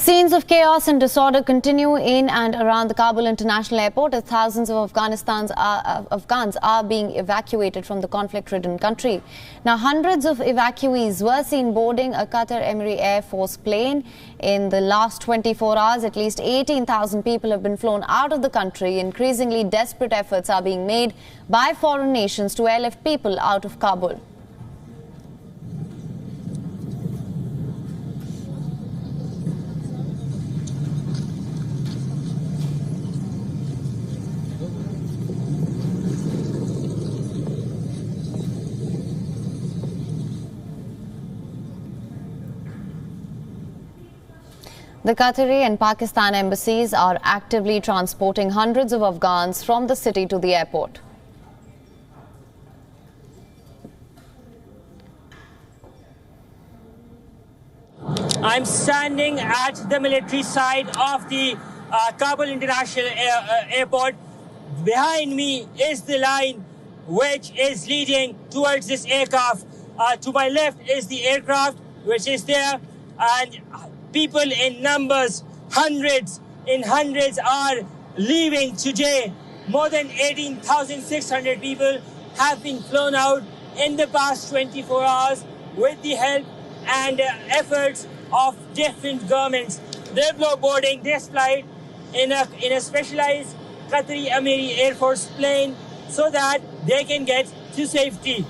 Scenes of chaos and disorder continue in and around the Kabul International Airport as thousands of Afghans are being evacuated from the conflict-ridden country. Now, hundreds of evacuees were seen boarding a Qatar Emeri Air Force plane. In the last 24 hours, at least 18,000 people have been flown out of the country. Increasingly desperate efforts are being made by foreign nations to airlift people out of Kabul. The Qatari and Pakistan embassies are actively transporting hundreds of Afghans from the city to the airport. I'm standing at the military side of the Kabul International Airport. Behind me is the line which is leading towards this aircraft. To my left is the aircraft which is there, and people in numbers, hundreds are leaving today. More than 18,600 people have been flown out in the past 24 hours with the help and efforts of different governments. They're boarding this flight in a specialized Qatar Emeri Air Force plane so that they can get to safety.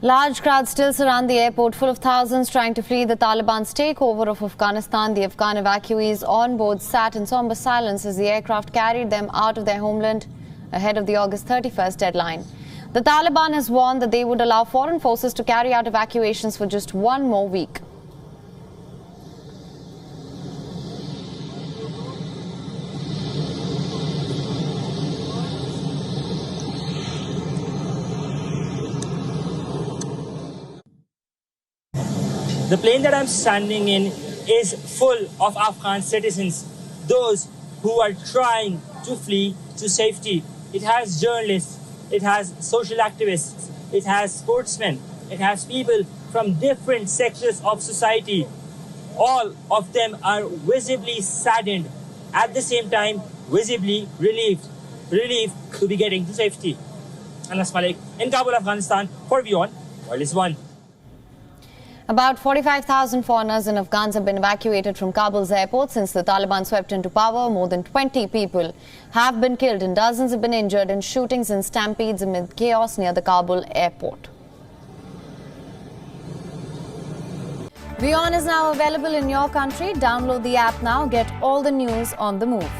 Large crowds still surround the airport, full of thousands trying to flee the Taliban's takeover of Afghanistan. The Afghan evacuees on board sat in somber silence as the aircraft carried them out of their homeland ahead of the August 31st deadline. The Taliban has warned that they would allow foreign forces to carry out evacuations for just one more week. The plane that I'm standing in is full of Afghan citizens, those who are trying to flee to safety. It has journalists, it has social activists, it has sportsmen, it has people from different sectors of society. All of them are visibly saddened, at the same time visibly relieved to be getting to safety. Anas Mallick in Kabul, Afghanistan for WION World is One. About 45,000 foreigners and Afghans have been evacuated from Kabul's airport since the Taliban swept into power. More than 20 people have been killed and dozens have been injured in shootings and stampedes amid chaos near the Kabul airport. WION is now available in your country. Download the app now. Get all the news on the move.